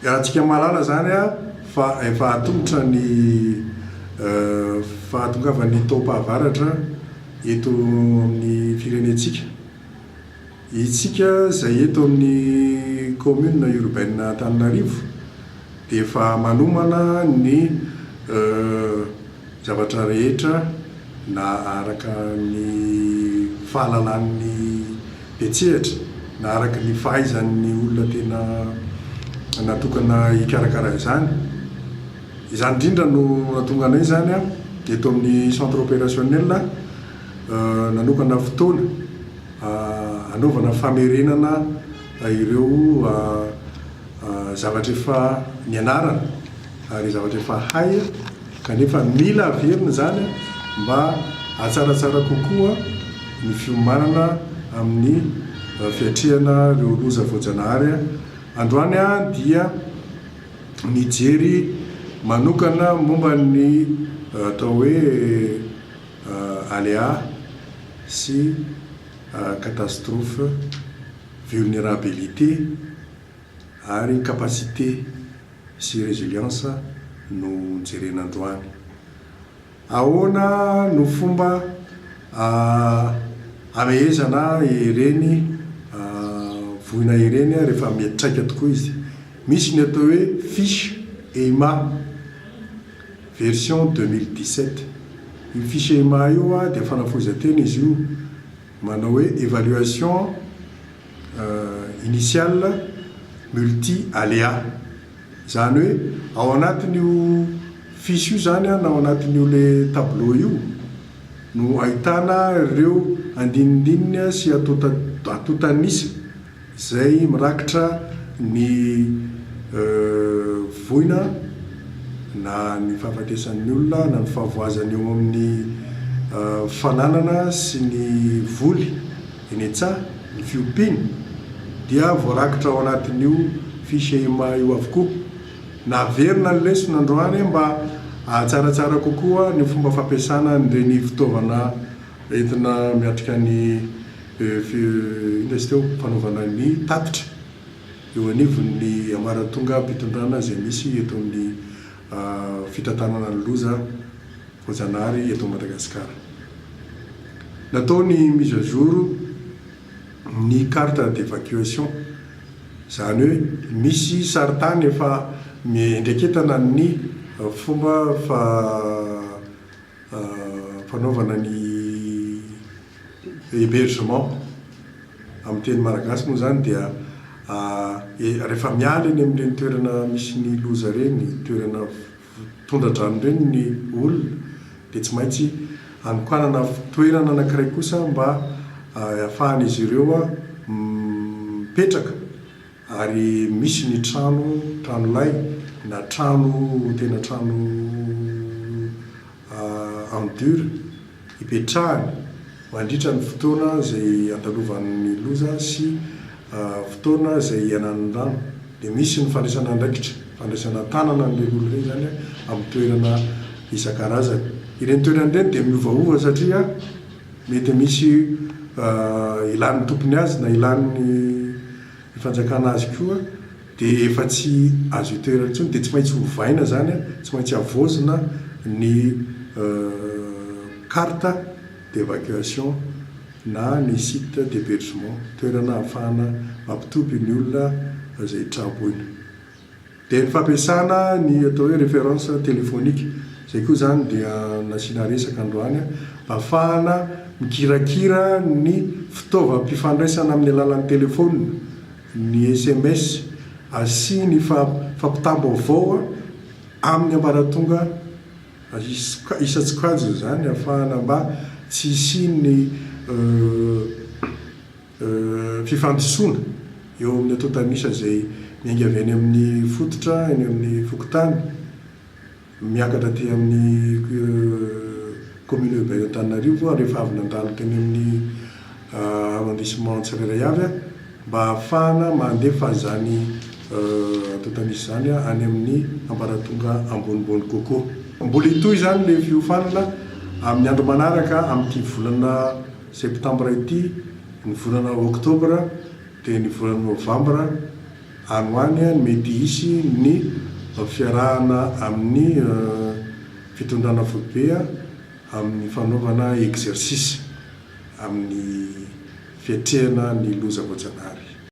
rahantsika malala zany a fa efa atongotra ny fahatongavany tao-pahavaratra eto amin'ny firenetsika. Itsika zay eto amin'ny commune urbaine Antananarivo dia efa manomana ny zavatra rehetra na araka ny fahalalan'ny mpietsehatra na araka ny fahaizan'ny olona tena natokana hikarakara izany. Izany indrindra no natonga anay zany a eto amin'ny centre opérationnel nanokana fotoana anaovana famerenana ireo zavatra efa nianarana ary zavatra efa hay kanefa mila averina zany mba hatsaratsara kokoa ny fiomanana amin'ny fiatrehana ireo loza voajanahary. Androany dia mijery manokana momba ny atao hoe aléa sy catastrophe, vulnérabilité ary capacité sy résilience no jerena androany. Ahoana no fomba amehezana ireny voina ireny rehefa miatraika tokoa izy. Misy ny atao hoe fiche EMA version 2017. Io fiche EMA io dia fanafozan-teny izy io manao hoe évaluation initiale multi aléa. Zany hoe ao anatin'io fiche io zany na ao anatin'io le tableau io no ahitana ireo andinindininy sy atotanisa zay mirakitra ny voina na ny fahafatesan'ny olona na ny fahavoazany eo amin'ny fananana sy ny voly eny an-tsaha ny fiompiany dia voarakitra ao anatin'io fiche EMA io avokoa. Naverina ny lesona androany mba hatsaratsara kokoa ny fomba fampiasana nireny fitaovana entina miatrika ny indesteo fanaovana ny tatitra eo anivon'ny amaratonga mpitondrana zay misy eto amin'ny fitantanana ny loza voajanahary eto Madagasikara. Nataony mise à jour ny carte d'évacuation, zany hoe misy saritany efa miendreketana ny fomba fanaovana ny hébergement amin'ny teny malagasy moa zany dia rehefa miala eny amin'ireny toerana misy ny loza reny, toerana tondradrano reny ny olona dia tsy maintsy anokanana toerana anankiray kosa mba ahafahan'izy ireo mipetraka. Ary misy ny trano lay na tena trano en dur hipetrahany mandritra ny fotoana zay andalovan'ny loza sy fotoana zay ianan'ny rano. Dia misy ny fandraisana andraikitra, fandraisana tanana n'ilay olona reny zany amin'ny toerana isan-karazany. Ireny toerana ireny dia miovaova satria mety misy ilan'ny tompony azy na ilan'ny fanjakana azy koa dia efa tsy azo toerana intsony dia tsy maintsy hovaina zany, tsy maintsy avozina ny carte d'évacuation na ny site d'hébergement, toerana ahafahana mampitopy ny olona zay traboina. Dia ny fampiasana ny atao hoe référence téléphonique zay koa zany dia nasiana resaka androany ahafahana mikirakira ny fitaovam-pifandraisana amin'ny alalan'ny telefôna, ny SMS sy ny fampitam-baovao amin'ny ambaratonga isa-tsokajy zany ahafahana mba tsy hisiany fifandosoana eo amin'ny atotanisa zay miainga avy any amin'ny fototra eny amin'ny fokotany miakatra ty amin'ny commune urbaine Antananarivo rehefa avy nandalo teny amin'ny arrondissement tsirairay avy mba ahafahana mandefa zany atotanisa zany any amin'ny ambaratonga ambonimbony kokoa. Mbola itoy zany le fiofanana amin'ny andro manaraka amin'ity volana septambra ity, ny volana oktobra dia ny volana novambra anoany a mety hisy ny fiarahana amin'ny fitondrana foibea amin'ny fanaovana exercice amin'ny fiatrehana ny loza voajanahary.